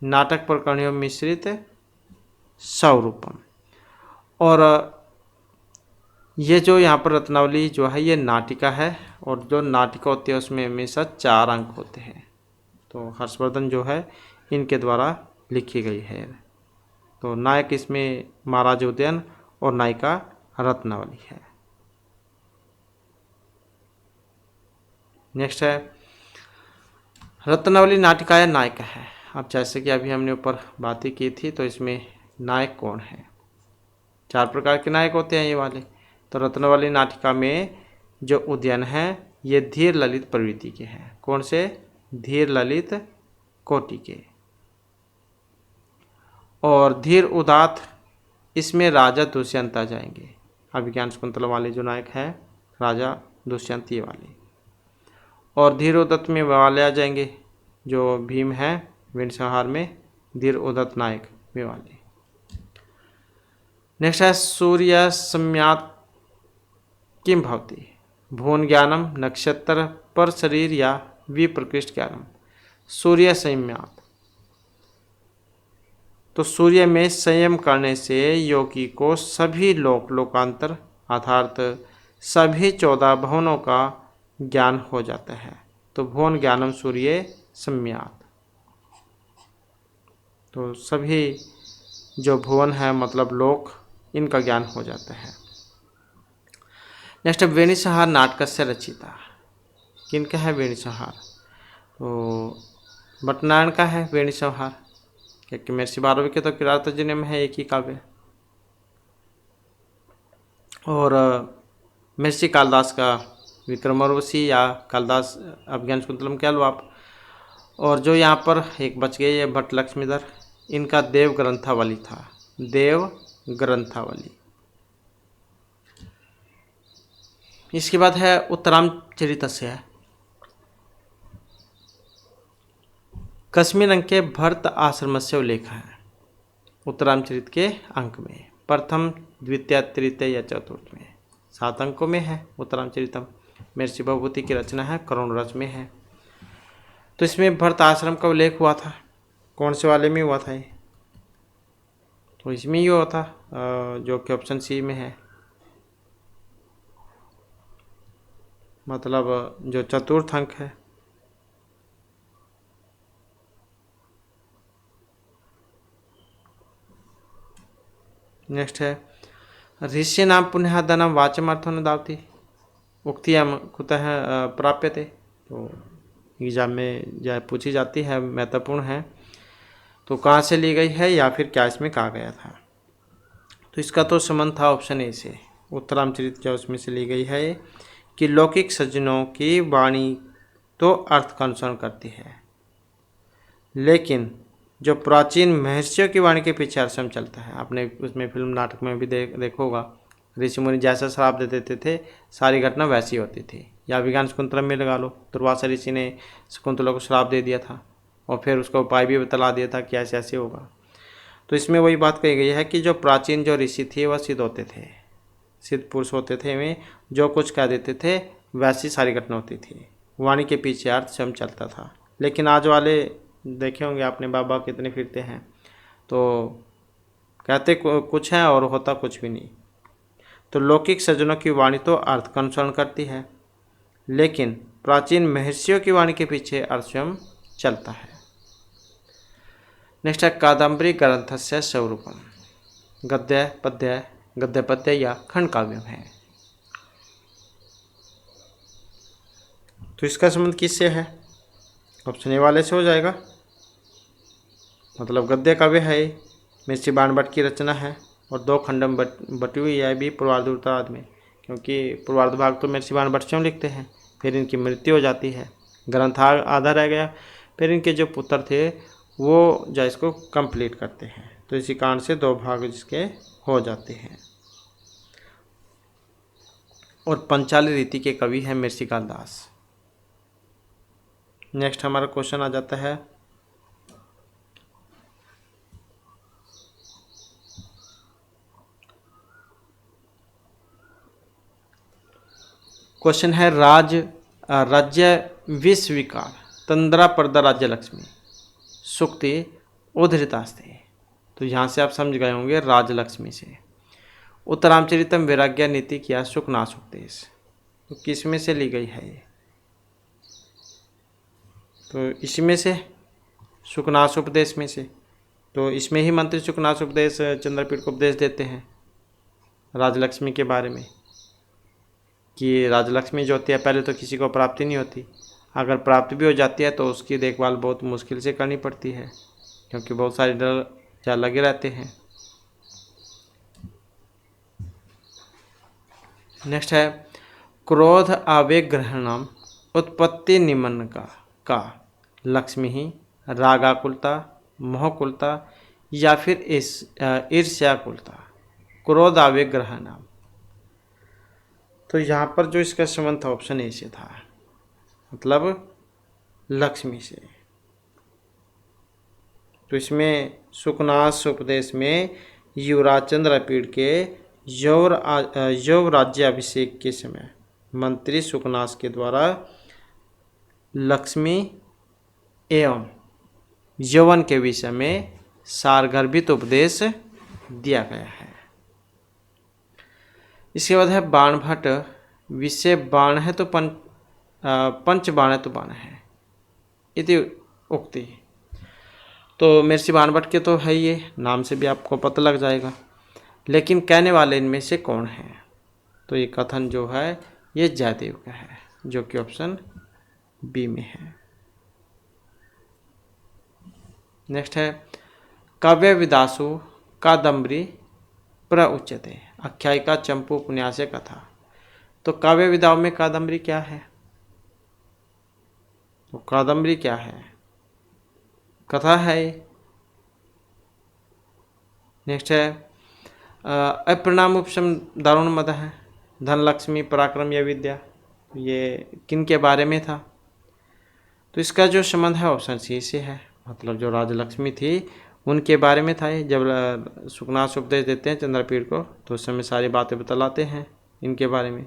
Speaker 1: नाटक प्रकरणियों मिश्रित स्वरूपम। और ये जो यहाँ पर रत्नावली जो है ये नाटिका है, और जो नाटिका होती है उसमें हमेशा 4 अंक होते हैं। तो हर्षवर्धन जो है इनके द्वारा लिखी गई है। तो नायक इसमें महाराज उदयन और नायिका रत्नावली है। नेक्स्ट है रत्नावली नाटिका नायक है। अब जैसे कि अभी हमने ऊपर बात ही की थी, तो इसमें नायक कौन है? 4 प्रकार के नायक होते हैं ये वाले। तो रत्नावली नाटिका में जो उदयन है ये धीर ललित प्रवृत्ति के हैं। कौन से? धीर ललित कोटि के। और धीर उदात इसमें राजा दुष्यंत आ जाएंगे। अभिज्ञान शकुंतला वाले जो नायक है राजा दुष्यंत ये वाले। और धीर उदत्त में वाले आ जाएंगे जो भीम है वीरसंहार में धीर उदत्त नायक में वाले। नेक्स्ट है सूर्य सम्यात किम भवति। भुवन ज्ञानम नक्षत्र पर शरीर या विप्रकृष्ट ज्ञानम। सूर्य संयम्यात, तो सूर्य में संयम करने से योगी को सभी लोकांतर अर्थात सभी 14 भुवनों का ज्ञान हो जाता है। तो भुवन ज्ञानम सूर्य सम्यात, तो सभी जो भुवन है मतलब लोक इनका ज्ञान हो जाता है। नेक्स्ट वेणुसंहार नाटक से रचिता। किनका है वेणुसंहार? तो भट्टनारायण का है वेणुसंहार, क्योंकि महर्षि भारवी के तो किरातार्जुनीय में है एक ही काव्य। और महर्षि कालिदास का विक्रमोर्वशी या कालिदास अभिज्ञान शकुंतलम कह लो आप। और जो यहाँ पर एक बच गए ये भट्ट लक्ष्मीधर, इनका देव ग्रंथावली था, देव ग्रंथावली। इसके बाद है उत्तरामचरितस्य। कश्मीर अंक के भरत आश्रम से उल्लेख है उत्तरामचरित के अंक में, प्रथम द्वितीय तृतीय या चतुर्थ में। 7 अंकों में है उत्तरामचरितम। महर्षि भवभूति की रचना है, करुण रच में है। तो इसमें भरत आश्रम का उल्लेख हुआ था। कौन से वाले में हुआ था ये? तो इसमें ही हुआ था जो कि ऑप्शन सी में है, मतलब जो चतुर्थ अंक है। नेक्स्ट है ऋषि नाम पुनः धनम वाचम अर्थों दावती उक्तियां कुतः प्राप्यते। तो एग्जाम में जो पूछी जाती है, महत्वपूर्ण है। तो कहाँ से ली गई है या फिर क्या इसमें कहा गया था? तो इसका तो संबंध था ऑप्शन ए से, उत्तरामचरित जो उसमें से ली गई है कि लौकिक सज्जनों की वाणी तो अर्थ का अनुसरण करती है, लेकिन जो प्राचीन महर्षियों की वाणी के पीछे अर्थसम चलता है। आपने उसमें फिल्म नाटक में भी देखा होगा, ऋषि मुनि जैसा श्राप दे देते थे सारी घटना वैसी होती थी। या अभिज्ञान शकुंतलम में लगा लो, दुर्वासा ऋषि ने शकुंतला को श्राप दे दिया था और फिर उसका उपाय भी बतला दिया था कि ऐसे ऐसे होगा। तो इसमें वही बात कही गई है कि जो प्राचीन जो ऋषि थे वह सिद्ध होते थे, सिद्ध पुरुष होते थे, वे जो कुछ कह देते थे वैसी सारी घटना होती थी, वाणी के पीछे अर्थ स्वयं चलता था। लेकिन आज वाले देखे होंगे आपने बाबा कितने फिरते हैं, तो कहते कुछ हैं और होता कुछ भी नहीं। तो लौकिक सज्जनों की वाणी तो अर्थ का अनुसरण करती है, लेकिन प्राचीन महर्षियों की वाणी के पीछे अर्थ स्वयं चलता है। नेक्स्ट है कादम्बरी ग्रंथस्य स्वरूपम। गद्य पद्य या खंड काव्य है। तो इसका संबंध किससे है? ऑप्शन ए वाले से हो जाएगा, मतलब गद्य काव्य है, महर्षि बाणभट्ट की रचना है और 2 खंड में बटी हुई है भी पूर्वार्ध उत्तरार्ध में, क्योंकि पूर्वार्ध भाग तो महर्षि बाणभट्ट स्वयं लिखते हैं। फिर इनकी मृत्यु हो जाती है, ग्रंथ आधा रह गया। फिर इनके जो पुत्र थे वो जो इसको कंप्लीट करते हैं। तो इसी कारण से 2 भाग इसके हो जाते हैं। और पंचाली रीति के कवि हैं मृषिकाल दास। नेक्स्ट हमारा क्वेश्चन आ जाता है, क्वेश्चन है राज्य विस्विकार तंद्रा पर्दा राज्य लक्ष्मी सुक्ति उद्धृतास्ते। तो यहाँ से आप समझ गए होंगे राजलक्ष्मी से। उत्तरामचरितम वैराग्य नीति किया सुख नासुख देश। तो किस में से ली गई है ये? तो इसमें से सुखनासुपदेश में से। तो इसमें ही मंत्री सुखनासुपदेश चंद्रपीठ को उपदेश देते हैं राजलक्ष्मी के बारे में, कि राजलक्ष्मी जो होती है पहले तो किसी को प्राप्ति नहीं होती, अगर प्राप्ति भी हो जाती है तो उसकी देखभाल बहुत मुश्किल से करनी पड़ती है, क्योंकि बहुत सारे डर लगे रहते हैं। नेक्स्ट है क्रोध आवेग ग्रहणम उत्पत्ति निम्न का लक्ष्मी ही रागाकुलता मोहकुलता या फिर ईर्ष्याकुलता। क्रोध आवेग ग्रहणम, तो यहाँ पर जो इसका संबंध था ऑप्शन ए से था, मतलब लक्ष्मी से। तो इसमें सुखनास उपदेश में युवराज चंद्रपीड़ के यौवराज्याभिषेक के समय मंत्री सुखनास के द्वारा लक्ष्मी एवं यौवन के विषय में सारगर्भित उपदेश दिया गया है। इसके बाद है बाणभट्ट विषय बाण है तो पंच बाण है तो बाण है इति उक्ति। तो महर्षि बाणभट्ट के तो है, ये नाम से भी आपको पता लग जाएगा, लेकिन कहने वाले इनमें से कौन है? तो ये कथन जो है ये जयदेव का है, जो कि ऑप्शन बी में है। नेक्स्ट है काव्य विदासु कादम्बरी प्रउच्यते आख्यायिका चंपू उपन्यास कथा। तो काव्य विदाओं में कादम्बरी क्या है? तो कादम्बरी क्या है? कथा है। नेक्स्ट है अप्रणाम उपशम दारुण मद है धनलक्ष्मी पराक्रम या विद्या। ये किन के बारे में था? तो इसका जो संबंध है ऑप्शन सी से है, मतलब जो राजलक्ष्मी थी उनके बारे में था। जब सुखनास उपदेश देते हैं चंद्रपीड़ को तो उस समय सारी बातें बतलाते हैं इनके बारे में,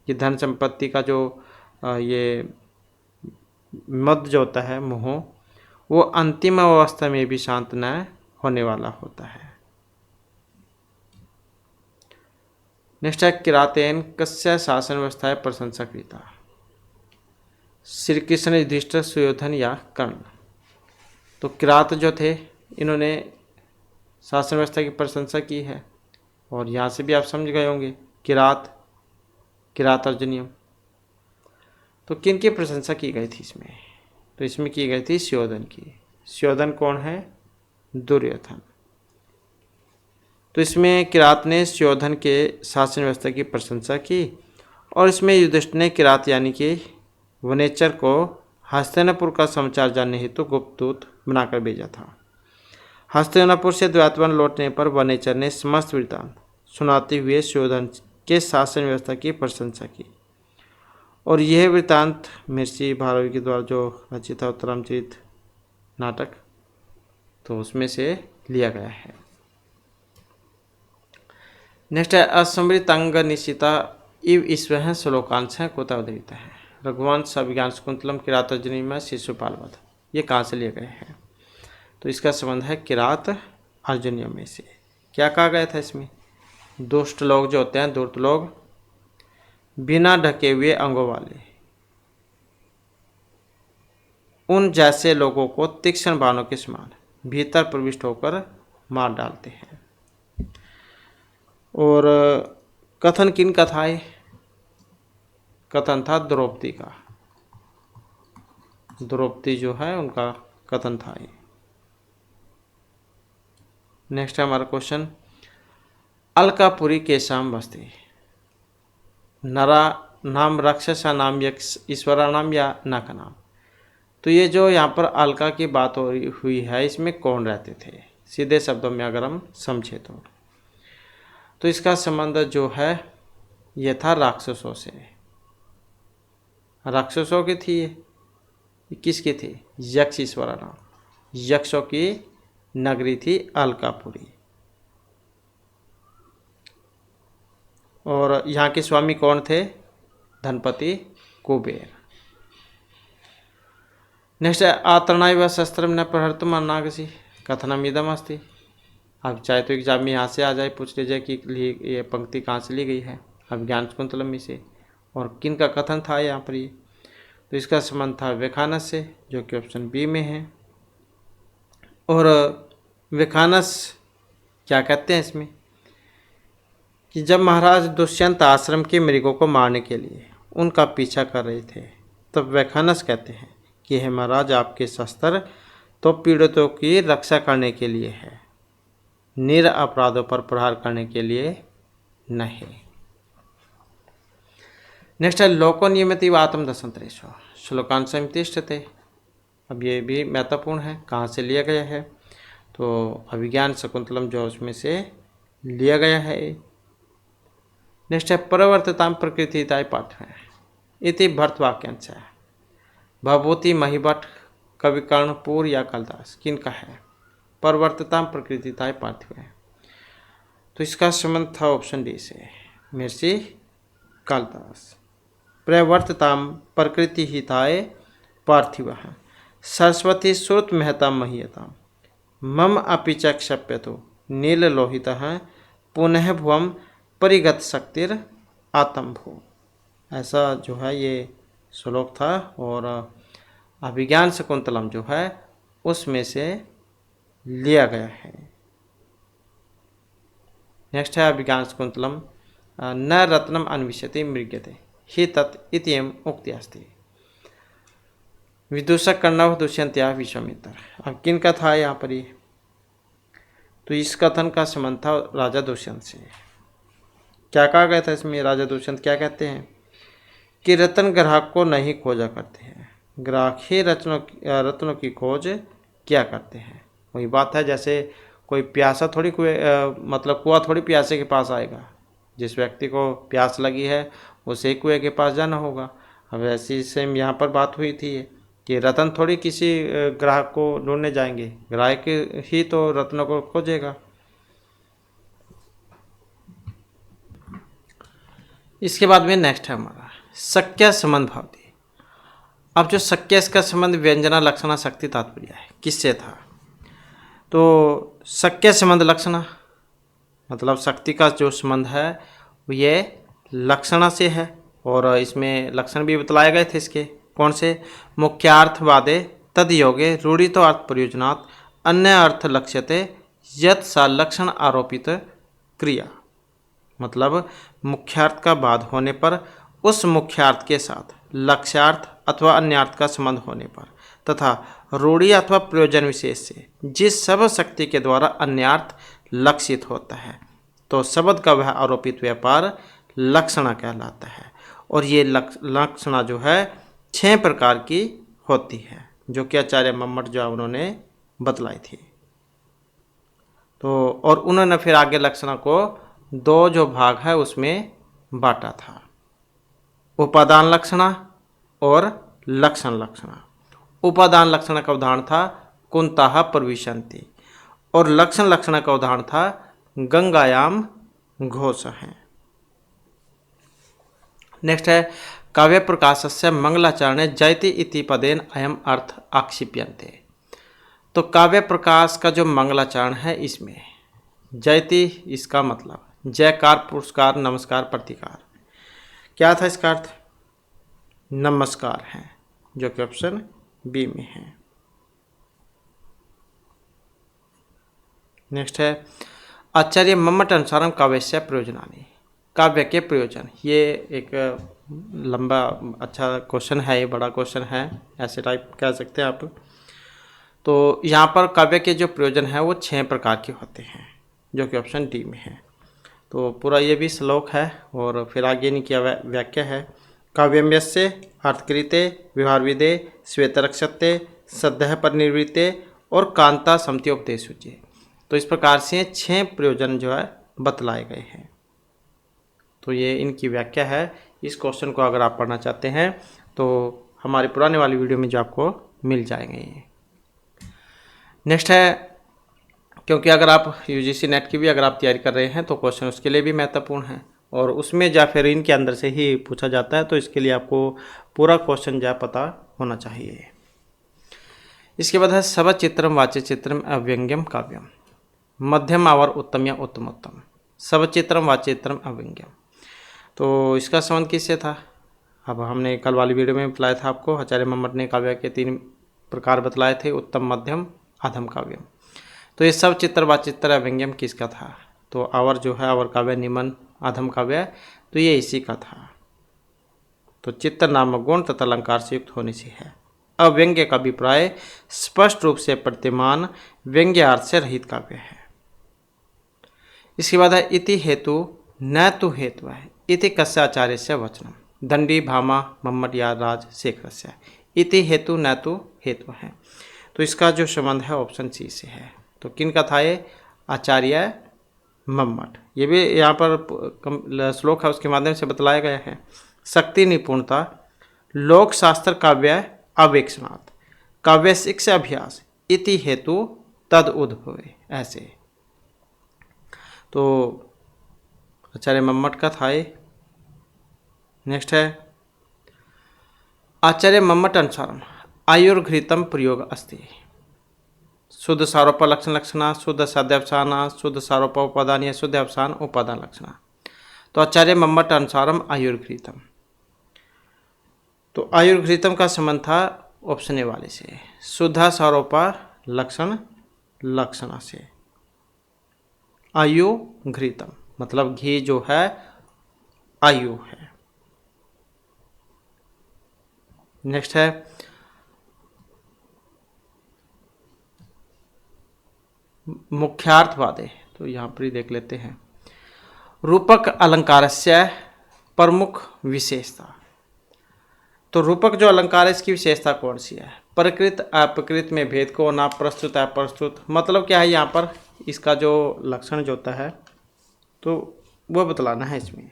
Speaker 1: कि धन संपत्ति का जो ये मद जो होता है मोह, वो अंतिम अवस्था में भी शांत न होने वाला होता है। नेक्स्ट है किरातेन कस्य शासन व्यवस्था प्रशंसा कृता। श्री कृष्ण युधिष्ठिर सुयोधन या कर्ण। तो किरात जो थे इन्होंने शासन व्यवस्था की प्रशंसा की है, और यहाँ से भी आप समझ गए होंगे किरात अर्जुनियम। तो किन की प्रशंसा की गई थी इसमें? तो इसमें की गई थी सुयोधन की। सुयोधन कौन है? दुर्योधन। तो इसमें किरात ने सुयोधन के शासन व्यवस्था की प्रशंसा की, और इसमें युधिष्ठिर ने किरात यानी कि वनेचर को हस्तिनापुर का समाचार जानने हेतु गुप्तदूत बनाकर भेजा था। हस्तिनापुर से द्वैतवन लौटने पर वनेचर ने समस्त वृत्तांत सुनाते हुए सुयोधन के शासन व्यवस्था की प्रशंसा की, और यह वृत्तांत महर्षि भारवी के द्वारा जो रचित था उत्तरामचरित नाटक, तो उसमें से लिया गया है। नेक्स्ट है असमृतांग निश्चिता इव ईश्वर श्लोकांश कोता उदरित है रघुवंश अभिज्ञान शकुंतलम किरात अर्जुनी में शिशुपाल वध। ये कहाँ से लिए गए हैं? तो इसका संबंध है किरात अर्जुनियों में से। क्या कहा गया था इसमें? दुष्ट लोग जो होते हैं, धूर्त लोग, बिना ढके हुए अंगों वाले उन जैसे लोगों को तीक्ष्ण बाणों के समान भीतर प्रविष्ट होकर मार डालते हैं। और कथन किन का था ये? कथन था द्रौपदी का। द्रौपदी जो है उनका कथन था ये। नेक्स्ट है हमारा क्वेश्चन अलकापुरी केशाम बस्ती। नरा नाम राक्षसा नाम यक्ष ईश्वरा नाम या न का नाम। तो ये जो यहाँ पर अलका की बात हुई है, इसमें कौन रहते थे? सीधे शब्दों में अगर हम समझे तो इसका संबंध जो है ये था राक्षसों से। राक्षसों की थी ये किसकी थी? यक्ष ईश्वरा नाम, यक्षों की नगरी थी अलकापुरी। और यहाँ के स्वामी कौन थे? धनपति कुबेर। नेक्स्ट है आतरणाय व शस्त्रम न प्रहर्तुम अन्नागसी कथनमिदम अस्ति। अब चाहे तो एग्जाम में यहाँ से आ जाए, पूछ लीजिए कि ये पंक्ति कहाँ से ली गई है अभिज्ञान शाकुंतलम में से, और किन का कथन था यहाँ पर ये। तो इसका संबंध था विखानस से, जो कि ऑप्शन बी में है। और विखानस क्या कहते हैं इसमें कि जब महाराज दुष्यंत आश्रम के मृगों को मारने के लिए उनका पीछा कर रहे थे, तब विखानस कहते हैं कि हे महाराज, आपके शस्त्र तो पीड़ितों की रक्षा करने के लिए है, निर अपराधों पर प्रहार करने के लिए नहीं। नेक्स्ट है लोको नियमित आत्मदशंतरेशो श्लोकान समितिष्ठते। अब ये भी महत्वपूर्ण है, कहाँ से लिया गया है? तो अभिज्ञान शाकुंतलम जो उसमें से लिया गया है। नेक्स्ट है परिवर्तिताम प्रकृतिताय पाठ है इति भरतवाक्यांश है। भभूति महिभट्ट कवि कर्णपुर या कालिदास, किनका है? परिवर्तिताम प्रकृतिताय पार्थिव है। तो इसका संबंध था ऑप्शन डी से, महर्षि कालिदास। प्रवर्तिताम प्रकृति हिताय पार्थिव है सरस्वती श्रुत महता महीयताम मम अपि च क्षप्यतो नील लोहित पुनः भुवम परिगत शक्तिर आत्मभू। ऐसा जो है ये श्लोक था, और अभिज्ञान शाकुंतलम जो है उसमें से लिया गया है। नेक्स्ट है अभिज्ञान शाकुंतलम न रत्नम अन्विष्यति मृग्यते हि तत् इत्येवम् उक्ति अस्ति। विदूषक कर्णव दुष्यंत्या विश्वामित्र। अब किन का था यहाँ पर ये? तो इस कथन का संबंध था राजा दुष्यंत से। क्या कहा गया था इसमें? राजा दुष्यंत क्या कहते हैं कि रत्न ग्राहक को नहीं खोजा करते हैं, ग्राहक ही रत्नों की खोज क्या करते हैं। वही बात है, जैसे कोई प्यासा थोड़ी मतलब कुआं थोड़ी प्यासे के पास आएगा। जिस व्यक्ति को प्यास लगी है उसे कुएं के पास जाना होगा। अब ऐसी सेम यहाँ पर बात हुई थी कि रत्न थोड़ी किसी ग्राहक को ढूंढने जाएंगे, ग्राहक ही तो रत्नों को खोजेगा। इसके बाद में नेक्स्ट है हमारा शक्य संबंध भावती। अब जो शक्य, इसका संबंध व्यंजना लक्षणा शक्ति तात्पर्य है, किससे था? तो शक्य संबंध लक्षणा मतलब शक्ति का जो संबंध है ये लक्षणा से है, और इसमें लक्षण भी बतलाए गए थे इसके। कौन से? मुख्यार्थवादे तद योगे रूढ़ितो अर्थ प्रयोजनात् अन्य अर्थ लक्ष्यते यत् सा लक्षण आरोपित क्रिया। मतलब मुख्यार्थ का बाद होने पर उस मुख्यार्थ के साथ लक्ष्यार्थ अथवा अन्यार्थ का संबंध होने पर तथा रूढ़ि अथवा प्रयोजन विशेष से जिस सब शक्ति के द्वारा अन्यार्थ लक्षित होता है, तो शब्द का वह आरोपित व्यापार लक्षणा कहलाता है। और ये लक्षणा जो है 6 प्रकार की होती है, जो कि आचार्य मम्मट जो उन्होंने बतलाई थी। तो और उन्होंने फिर आगे लक्षणा को 2 जो भाग है उसमें बांटा था, उपादान लक्षणा और लक्षण लक्षणा। उपादान लक्षणा का उदाहरण था कुंताः प्रविशन्ति, और लक्षण लक्षणा का उदाहरण था गंगायाम घोष है। नेक्स्ट है काव्य प्रकाशस्य मंगलाचरणे जयति इति पदेन अयम अर्थ आक्षिप्यन्ते। तो काव्य प्रकाश का जो मंगलाचरण है इसमें जयति, इसका मतलब जयकार, पुरस्कार, नमस्कार, प्रतिकार। क्या था इसका अर्थ? नमस्कार है, जो कि ऑप्शन बी में है। नेक्स्ट है आचार्य मम्मट अनुसारम काव्यस्य प्रयोजनानि। काव्य के प्रयोजन, ये एक लंबा अच्छा क्वेश्चन है, ये बड़ा क्वेश्चन है, ऐसे टाइप कह सकते हैं आप। तो यहाँ पर काव्य के जो प्रयोजन है वो 6 प्रकार के होते हैं, जो कि ऑप्शन डी में है। तो पूरा ये भी श्लोक है और फिर आगे इनकी व्याख्या है। काव्यम्यस्य अर्थकृते व्यवहारविदे श्वेतरक्षते सद्यः परिनिर्वृत्ते और कांता समत्योपदेशुचे। तो इस प्रकार से 6 प्रयोजन जो है बतलाए गए हैं। तो ये इनकी व्याख्या है। इस क्वेश्चन को अगर आप पढ़ना चाहते हैं तो हमारी पुराने वाली वीडियो में जो आपको मिल जाएंगे। नेक्स्ट है, क्योंकि अगर आप यूजीसी नेट की भी अगर आप तैयारी कर रहे हैं तो क्वेश्चन उसके लिए भी महत्वपूर्ण है और उसमें या फिर इनके अंदर से ही पूछा जाता है, तो इसके लिए आपको पूरा क्वेश्चन जो पता होना चाहिए। इसके बाद है शवचित्रम वाच्यचित्रम अव्यंग्यम काव्यम मध्यम आवर उत्तम या उत्तमोत्तम। शवचित्रम वाच्यचित्रम अव्यंग्यम, तो इसका संबंध किससे था? अब हमने कल वाली वीडियो में बताया था आपको, आचार्य मम्मट ने काव्य के 3 प्रकार बतलाए थे, उत्तम, मध्यम, अधम काव्यम। तो ये सब चित्र वाचित्र अव्यंग्यम किसका था? तो आवर जो है आवर काव्य निमन अधम काव्य, तो ये इसी का था। तो चित्र नामक गुण तथा अलंकार से युक्त होने से है। अव्यंग्य का अभिप्राय स्पष्ट रूप से प्रतिमान व्यंग्य अर्थ से रहित काव्य है। इसके बाद है इति हेतु न तो हेतु है इति कस्य आचार्य से वचनम दंडी भामा मम्मट या राज शेखर। इति हेतु न तो हेतु है, तो इसका जो संबंध है ऑप्शन सी से है। तो किन का था ये? आचार्य मम्मट। ये भी यहाँ पर श्लोक है उसके माध्यम से बतलाया गया है। शक्ति निपुणता लोक शास्त्र काव्य अवेक्षणात् काव्य शिक्षा अभ्यास इति हेतु तद उद्भवे, ऐसे। तो आचार्य मम्मट का था ये। नेक्स्ट है आचार्य मम्मट अनुसारम आयुर्घृतम प्रयोग अस्ति शुद्ध सारोप लक्षण लक्षणा शुद्ध साध्यावसाना शुद्ध सारोप उपादान या शुद्ध अवसान उपादान लक्षणा। तो आचार्य मम्मट अनुसारम आयुर्घृतम, तो आयुर्घृतम का संबंध था ऑप्शन ए वाले से, शुद्ध सारोपा लक्षण लक्षणा से। आयु घृतम मतलब घी जो है आयु है। नेक्स्ट है मुख्यार्थवादे, तो यहाँ पर ही देख लेते हैं। रूपक अलंकारस्य प्रमुख विशेषता। तो रूपक जो अलंकार है इसकी विशेषता कौन सी है? प्रकृत अपकृत में भेद को ना, प्रस्तुत अप्रस्तुत, मतलब क्या है यहाँ पर इसका जो लक्षण जो होता है तो वह बतलाना है इसमें।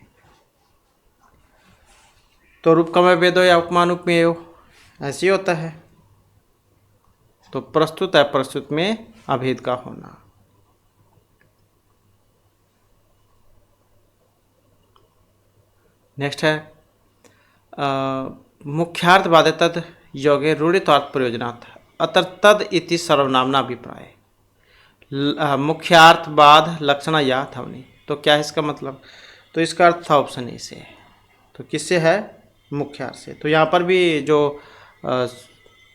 Speaker 1: तो रूपकमय भेदो या उपमान उपमेय ऐसे ही होता है। तो प्रस्तुत अप्रस्तुत में अभेद का होना। नेक्स्ट है मुख्यार्थ बाधे तद योगे रूढ़ित्वार्थ प्रयोजनात् अत्र तद इति सर्वनामना अभिप्राय। मुख्यार्थ बाध लक्षणा या ध्वनि, तो क्या है इसका मतलब? तो इसका अर्थ था ऑप्शन ए से। तो किससे है? मुख्यार्थ से। तो यहाँ पर भी जो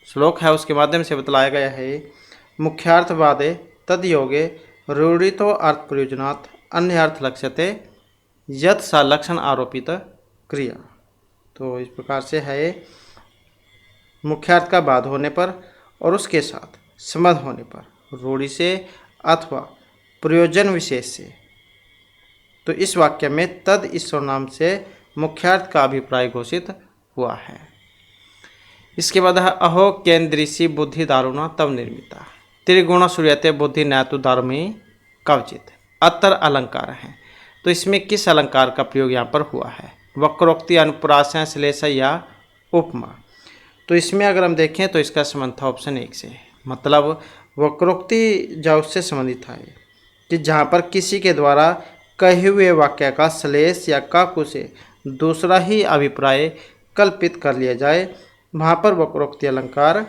Speaker 1: श्लोक है उसके माध्यम से बतलाया गया है मुख्यार्थ बाधे तद योगे रूढ़ितो अर्थ प्रयोजनात् अन्य अर्थ लक्ष्यते यत् सा लक्षण आरोपित क्रिया। तो इस प्रकार से है मुख्यार्थ का बाध होने पर और उसके साथ संबंध होने पर रूढ़ि से अथवा प्रयोजन विशेष से। तो इस वाक्य में तद इस सर्वनाम से मुख्यार्थ का अभिप्राय घोषित हुआ है। इसके बाद है अहो केंद्रीसी बुद्धि दारुणा तब निर्मिता त्रिगुण सूर्यते बुद्धि नैतु दारुमी कवचित अतर अलंकार है। तो इसमें किस अलंकार का प्रयोग यहाँ पर हुआ है? वक्रोक्ति अनुप्रास श्लेष या उपमा। तो इसमें अगर हम देखें तो इसका संबंध था ऑप्शन 1 से, मतलब वक्रोक्ति जो उससे संबंधित था कि जहाँ पर किसी के द्वारा कहे हुए वाक्य का श्लेष या काकु से दूसरा ही अभिप्राय कल्पित कर लिया जाए, वहाँ पर वक्रोक्ति अलंकार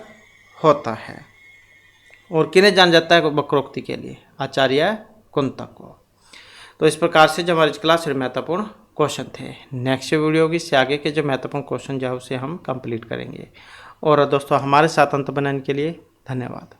Speaker 1: होता है। और किन्हें जान जाता है वक्रोक्ति के लिए? आचार्य कुंतक को। तो इस प्रकार से जो हमारी क्लास में महत्वपूर्ण क्वेश्चन थे। नेक्स्ट वीडियो की से आगे के जो महत्वपूर्ण क्वेश्चन जो है उसे हम कंप्लीट करेंगे। और दोस्तों हमारे साथ अंत बनाने के लिए धन्यवाद।